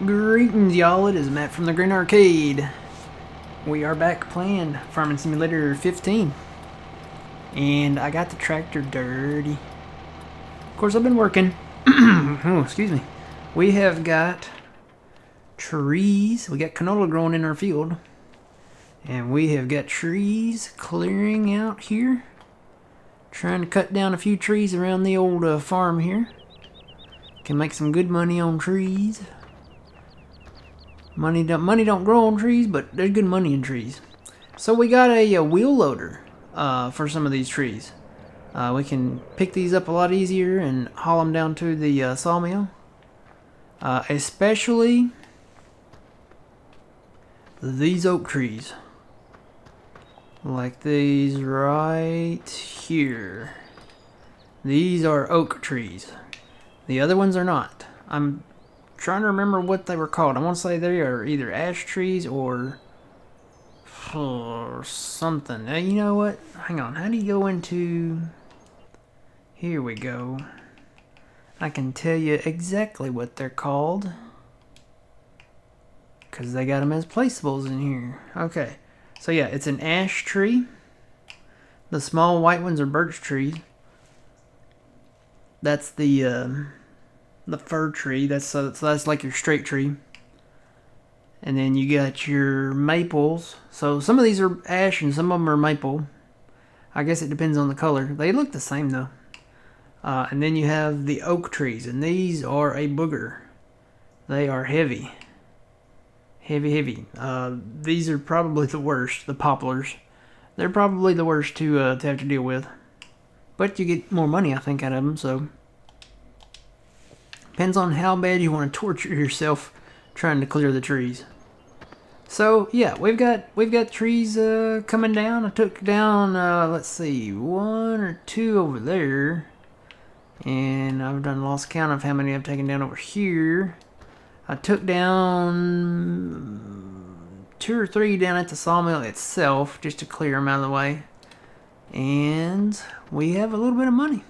Greetings, y'all. It is Matt from the Green Arcade. We are back playing Farming Simulator 15. And I got the tractor dirty. Of course, I've been working. Oh, excuse me. We have got trees. We got canola growing in our field. And we have got trees clearing out here. Trying to cut down a few trees around the old farm here. Can make some good money on trees. Money don't grow on trees, but there's good money in trees. So we got a wheel loader for some of these trees. We can pick these up a lot easier and haul them down to the sawmill. Especially these oak trees. Like these right here. These are oak trees. The other ones are not. I'm trying to remember what they were called. I want to say they are either ash trees or something. Now, you know what? Hang on. How do you go into... Here we go. I can tell you exactly what they're called. Because they got them as placeables in here. Okay. So yeah, it's an ash tree. The small white ones are birch trees. That's the fir tree. That's like your straight tree. And then you got your maples. So some of these are ash and some of them are maple. I guess it depends on the color. They look the same though. And then you have the oak trees, and these are a booger. They are heavy. Heavy. These are probably the worst, the poplars. They're probably the worst to have to deal with. But you get more money, I think, out of them, so... Depends on how bad you want to torture yourself trying to clear the trees. So yeah, we've got trees coming down. I took down let's see, 1 or 2 over there, and I've lost count of how many I've taken down over here. I took down 2 or 3 down at the sawmill itself just to clear them out of the way, and we have a little bit of money.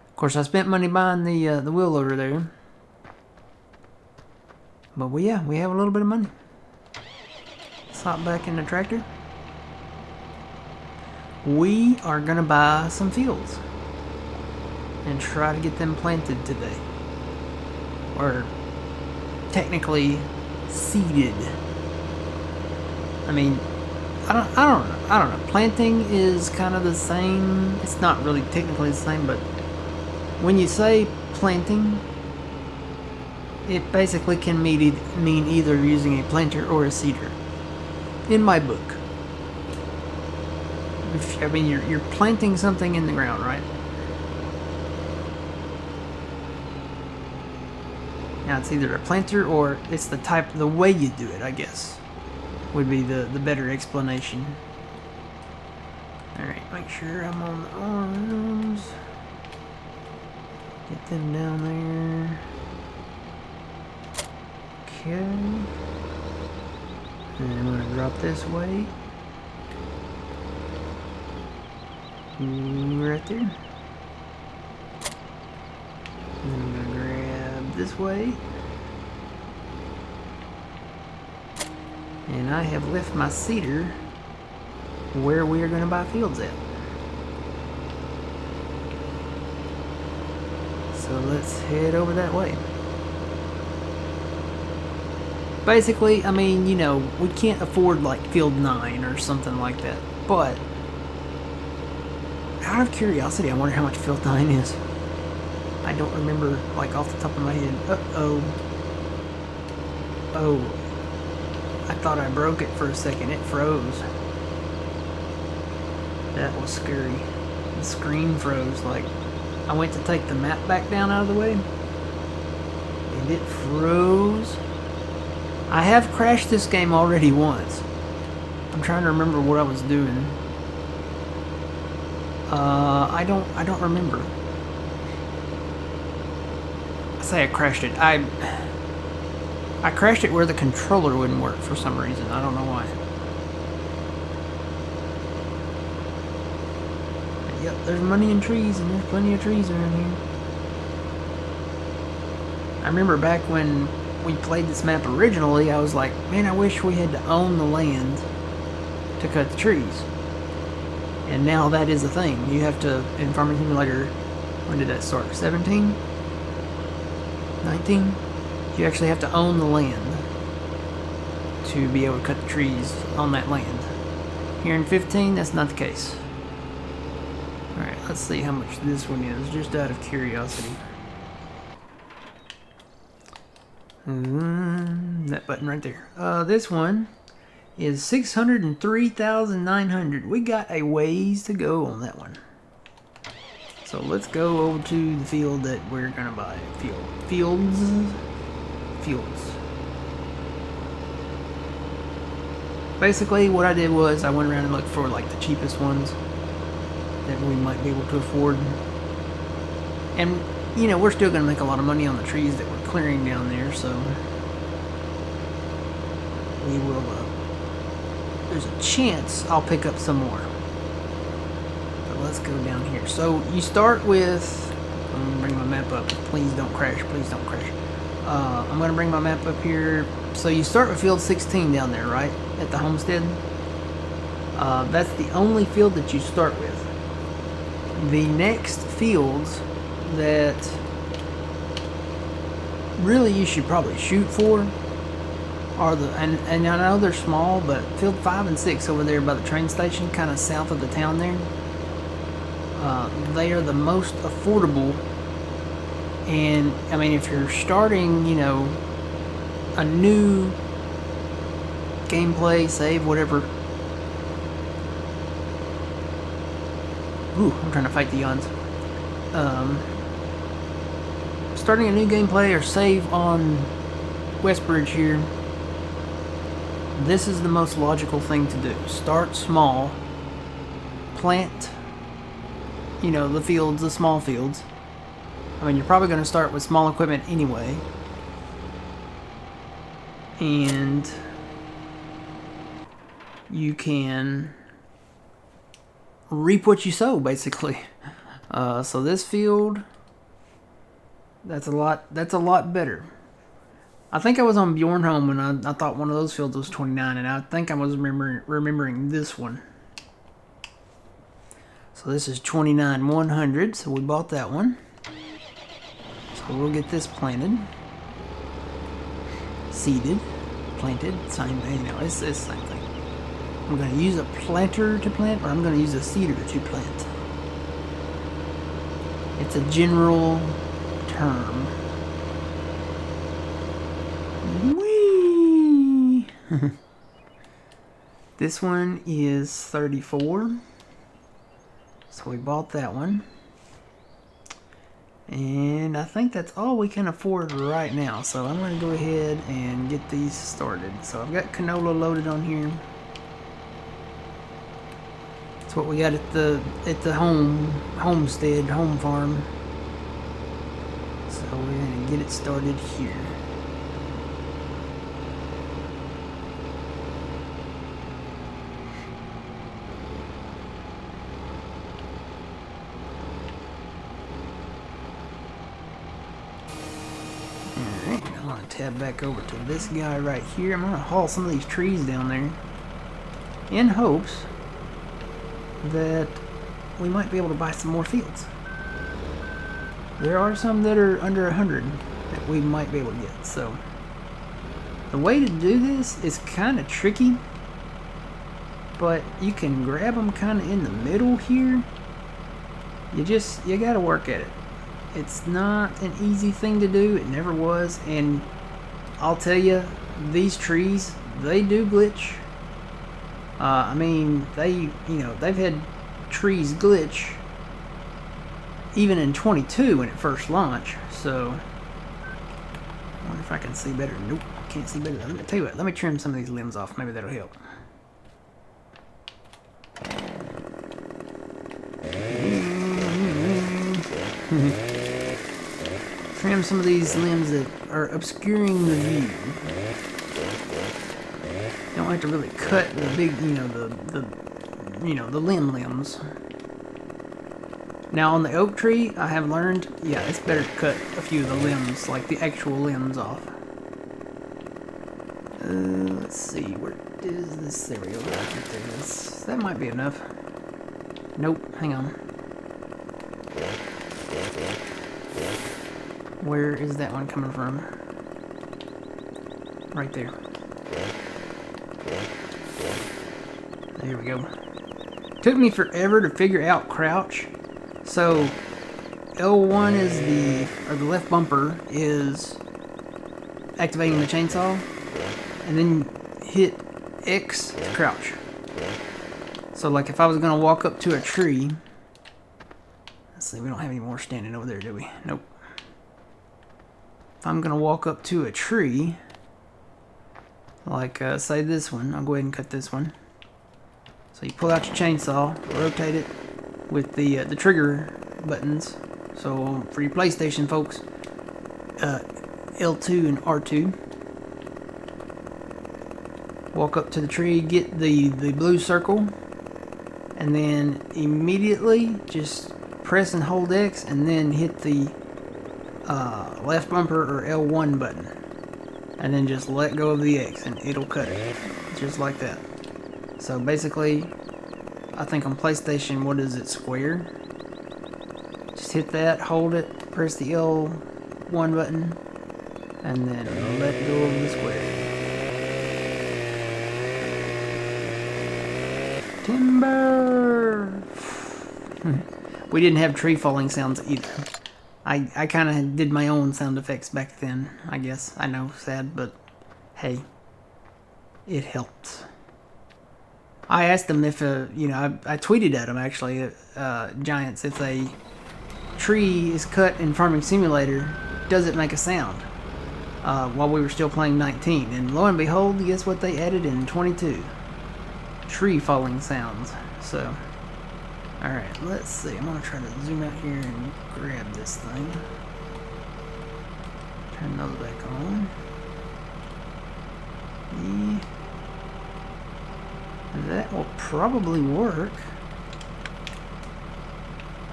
Of course, I spent money buying the wheel loader there. But we have a little bit of money. Let's hop back in the tractor. We are going to buy some fields. And try to get them planted today. Or technically seeded. I mean, I don't know. Planting is kind of the same. It's not really technically the same, but when you say planting, it basically can mean either using a planter or a seeder. In my book. I mean, you're planting something in the ground, right? Now it's either a planter or it's the way you do it, I guess, would be the better explanation. Alright, make sure I'm on the arms. Get them down there. Okay. And I'm going to drop this way. Right there. And then I'm going to grab this way. And I have left my seeder where we are going to buy fields at. So let's head over that way. Basically, I mean, you know, we can't afford like field 9 or something like that. But out of curiosity, I wonder how much field 9 is. I don't remember like off the top of my head. Oh, I thought I broke it for a second. It froze. That was scary. The screen froze. Like, I went to take the map back down out of the way, and it froze. I have crashed this game already once. I'm trying to remember what I was doing. I don't remember. I say I crashed it. I crashed it where the controller wouldn't work for some reason. I don't know why. But yep, there's money in trees, and there's plenty of trees around here. I remember back when we played this map originally, I was like, man, I wish we had to own the land to cut the trees. And now that is a thing. You have to, in Farming Simulator, when did that start? 17? 19? You actually have to own the land to be able to cut the trees on that land. Here in 15, that's not the case. Alright, let's see how much this one is, just out of curiosity. That button right there. This one is 603,900. We got a ways to go on that one. So let's go over to the field that we're gonna buy. Fields. Basically, what I did was I went around and looked for like the cheapest ones that we might be able to afford. And you know, we're still gonna make a lot of money on the trees that we're clearing down there, so we will. There's a chance I'll pick up some more. But let's go down here. So you start with. I'm gonna bring my map up. Please don't crash. Please don't crash. I'm gonna bring my map up here. So you start with field 16 down there, right? At the homestead. That's the only field that you start with. The next fields that really you should probably shoot for are the, and I know they're small, but field 5 and 6 over there by the train station, kind of south of the town there, they are the most affordable. And I mean, if you're starting, you know, a new gameplay, save, whatever. Ooh, I'm trying to fight the yawns. Starting a new gameplay or save on Westbridge here, this is the most logical thing to do. Start small, plant, you know, the fields, the small fields. I mean, you're probably going to start with small equipment anyway. And you can reap what you sow, basically. So this field, that's a lot better. I think I was on Bjornholm when I thought one of those fields was 29, and I think I was remembering this one. So this is 29,100, so we bought that one. So we'll get this planted. Seeded. Planted. Same thing, you know, it's the same thing. I'm going to use a planter to plant, or I'm going to use a seeder to plant. It's a general term. Whee! This one is 34. So we bought that one. And I think that's all we can afford right now. So I'm going to go ahead and get these started. So I've got canola loaded on here. That's what we got at the homestead, home farm. So we're going to get it started here. Alright, I'm going to tab back over to this guy right here. I'm going to haul some of these trees down there in hopes that we might be able to buy some more fields. There are some that are under 100 that we might be able to get. So the way to do this is kind of tricky, but you can grab them kind of in the middle here. You got to work at it. It's not an easy thing to do. It never was. And I'll tell you, these trees, they do glitch. I mean, they've had trees glitch even in 22 when it first launched. So I wonder if I can see better. Nope, can't see better. Let me tell you what, let me trim some of these limbs off. Maybe that'll help. Trim some of these limbs that are obscuring the view. Don't have to really cut the big, the limbs. Now on the oak tree, I have learned, yeah, it's better to cut a few of the limbs, like the actual limbs off. Let's see, where is this? There we go. Right there. That might be enough. Nope, hang on. Where is that one coming from? Right there. There we go. Took me forever to figure out crouch. So L1 is the left bumper is activating the chainsaw, and then hit X to crouch. So like if I was gonna walk up to a tree, let's see, we don't have any more standing over there, do we? Nope. If I'm gonna walk up to a tree, like say this one, I'll go ahead and cut this one. So you pull out your chainsaw, rotate it with the trigger buttons. So for your PlayStation folks, L2 and R2. Walk up to the tree, get the blue circle, and then immediately just press and hold X, and then hit the left bumper or L1 button, and then just let go of the X and it'll cut it, just like that. So basically, I think on PlayStation, what is it, square? Just hit that, hold it, press the L1 button, and then let go of the square. Timber! We didn't have tree falling sounds either. I kind of did my own sound effects back then, I guess. I know, sad, but hey, it helped. I asked them if, I tweeted at them actually, Giants, if a tree is cut in Farming Simulator, does it make a sound? While we were still playing 19. And lo and behold, guess what they added in 22? Tree falling sounds. So, alright, let's see. I'm going to try to zoom out here and grab this thing. Turn those back on. Yeah. That will probably work.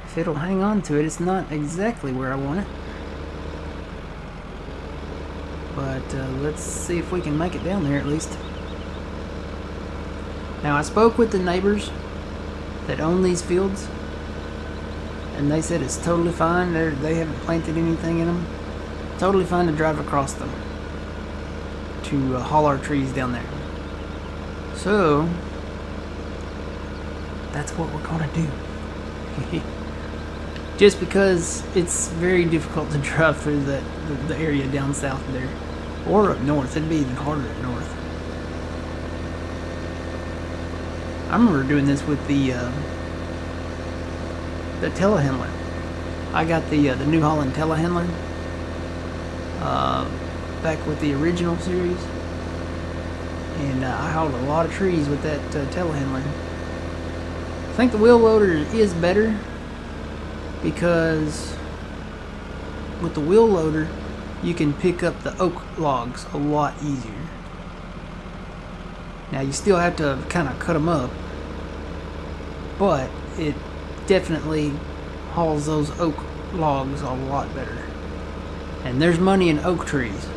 If it'll hang on to it. It's not exactly where I want it. But let's see if we can make it down there at least. Now I spoke with the neighbors that own these fields, and they said it's totally fine. They haven't planted anything in them. Totally fine to drive across them to haul our trees down there. So that's what we're gonna do. Just because it's very difficult to drive through the area down south there, or up north. It'd be even harder up north. I remember doing this with the telehandler. I got the New Holland telehandler back with the original series, and I hauled a lot of trees with that telehandler. I think the wheel loader is better because with the wheel loader you can pick up the oak logs a lot easier. Now you still have to kind of cut them up, but it definitely hauls those oak logs a lot better. And there's money in oak trees.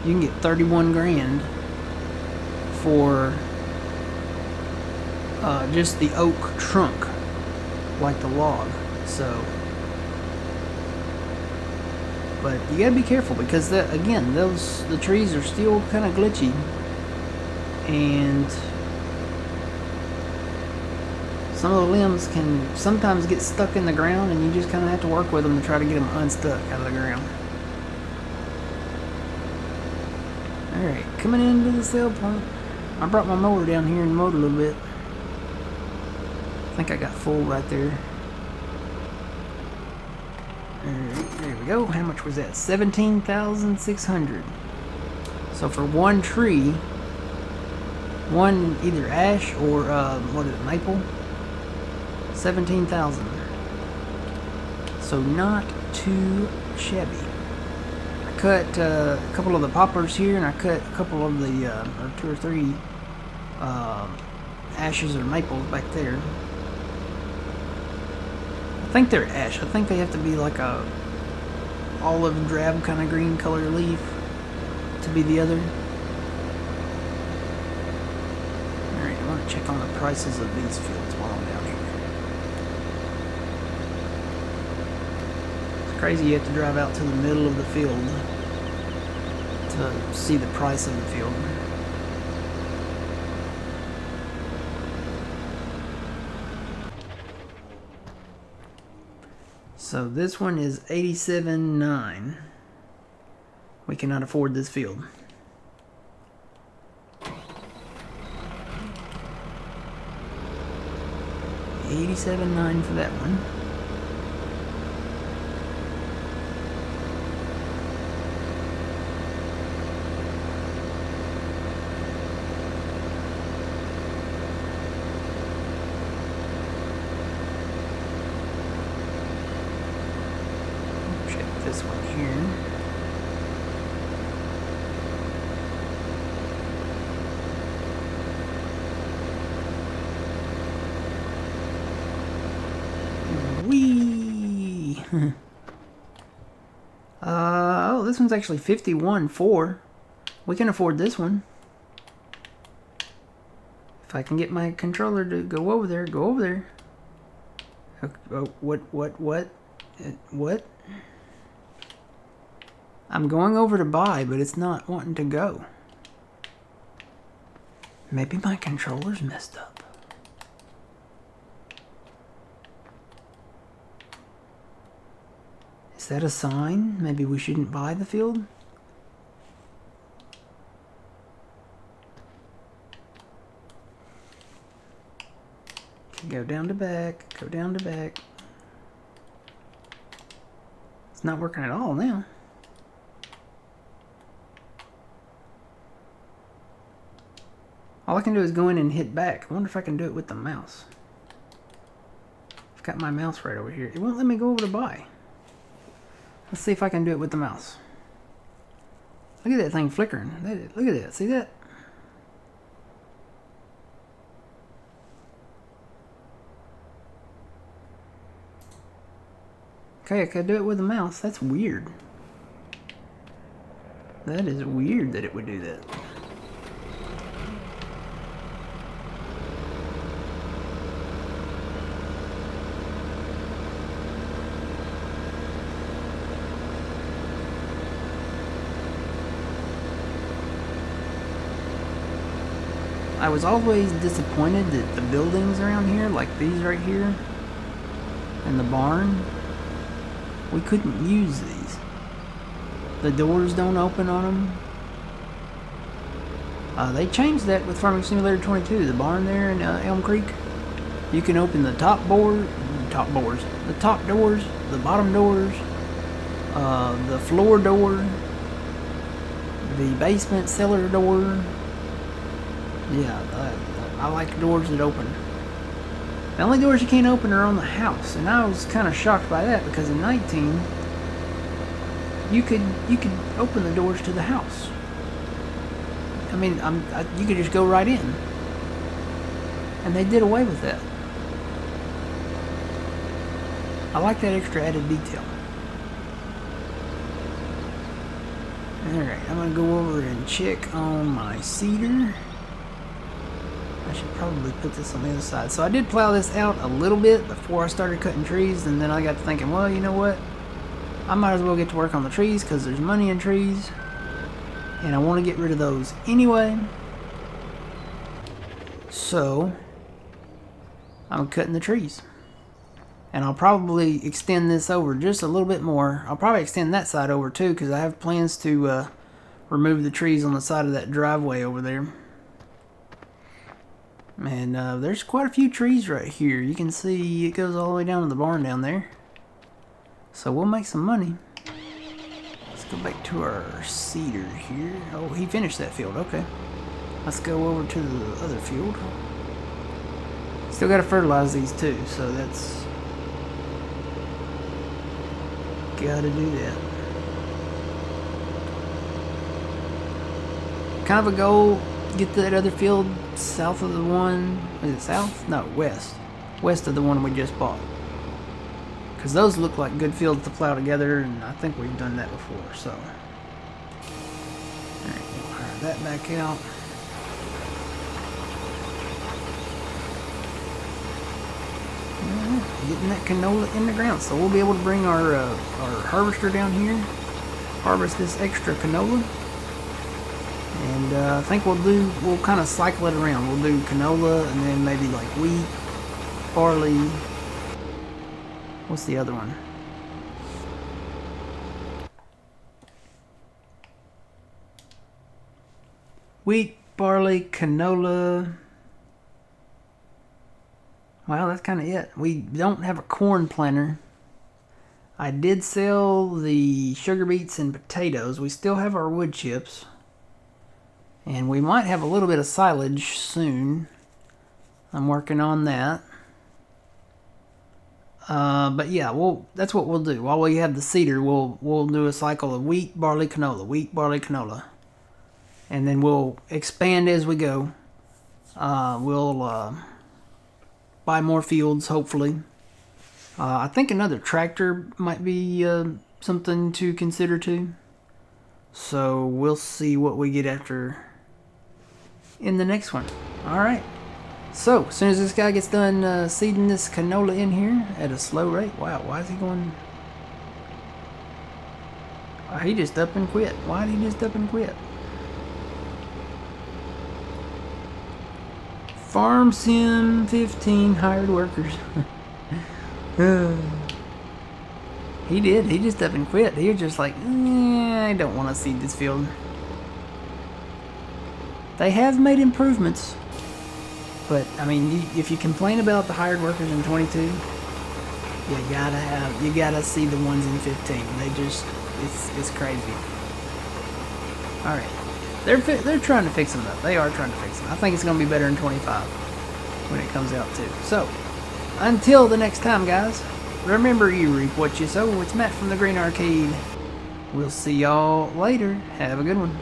You can get 31 grand for just the oak trunk, like the log. So, but you gotta be careful because the trees are still kind of glitchy, and some of the limbs can sometimes get stuck in the ground, and you just kind of have to work with them to try to get them unstuck out of the ground. Alright, coming into the sale point. I brought my mower down here and mowed a little bit. I think I got full right there. Alright, there we go. How much was that? 17,600. So for one tree, one either ash or what is it, maple, 17,000. So not too shabby. I cut a couple of the poplars here, and I cut a couple of the or 2 or 3 ashes or maples back there. I think they're ash. I think they have to be like a olive drab kind of green color leaf to be the other. check on the prices of these fields while I'm down here. It's crazy you have to drive out to the middle of the field to see the price of the field. So this one is $87,900. We cannot afford this field. $87,900 for that one. Check this one here. Whee! Oh, this one's actually $51,400. We can afford this one. If I can get my controller to go over there, go over there. Oh, what? I'm going over to buy, but it's not wanting to go. Maybe my controller's messed up. Is that a sign? Maybe we shouldn't buy the field? Okay, go down to back, go down to back. It's not working at all now. All I can do is go in and hit back. I wonder if I can do it with the mouse. I've got my mouse right over here. It won't let me go over to buy. Let's see if I can do it with the mouse. Look at that thing flickering. Look at that. See that? Okay, I can do it with the mouse. That's weird. That is weird that it would do that. I was always disappointed that the buildings around here, like these right here, and the barn, we couldn't use these. The doors don't open on them. They changed that with Farming Simulator 22. The barn there in Elm Creek, you can open the top doors, the bottom doors, the floor door, the basement cellar door. Yeah, I like doors that open. The only doors you can't open are on the house, and I was kind of shocked by that because in 19, you could open the doors to the house. I mean, you could just go right in, and they did away with that. I like that extra added detail. Alright, I'm gonna go over and check on my cedar. I should probably put this on the other side. So I did plow this out a little bit before I started cutting trees, and then I got to thinking, well, you know what? I might as well get to work on the trees because there's money in trees, and I want to get rid of those anyway. So I'm cutting the trees, and I'll probably extend this over just a little bit more. I'll probably extend that side over too because I have plans to remove the trees on the side of that driveway over there. And there's quite a few trees right here. You can see it goes all the way down to the barn down there. So we'll make some money. Let's go back to our cedar here. Oh, he finished that field. Okay. Let's go over to the other field. Still got to fertilize these too, so that's... Gotta do that. Kind of a goal, get that other field south of the one, is it south? No, west. West of the one we just bought. Because those look like good fields to plow together, and I think we've done that before, so. Alright, we'll hire that back out. getting that canola in the ground. So we'll be able to bring our harvester down here, harvest this extra canola. And I think we'll kind of cycle it around. We'll do canola and then maybe like wheat, barley. What's the other one? Wheat, barley, canola. Well, that's kind of it. We don't have a corn planter. I did sell the sugar beets and potatoes. We still have our wood chips. And we might have a little bit of silage soon. I'm working on that. But yeah, that's what we'll do. While we have the seeder, we'll do a cycle of wheat, barley, canola, wheat, barley, canola. And then we'll expand as we go. We'll buy more fields, hopefully. I think another tractor might be something to consider too. So we'll see what we get after in the next one. Alright. So, as soon as this guy gets done seeding this canola in here at a slow rate. Wow, why is he going... he just up and quit. Why did he just up and quit? Farm Sim 15 hired workers. He did. He just up and quit. He was just like, I don't want to seed this field. They have made improvements. But, I mean, if you complain about the hired workers in 22, you gotta see the ones in 15. They just, it's crazy. Alright. They're trying to fix them up. They are trying to fix them. I think it's going to be better in 25 when it comes out too. So, until the next time, guys, remember you reap what you sow. It's Matt from the Green Arcade. We'll see y'all later. Have a good one.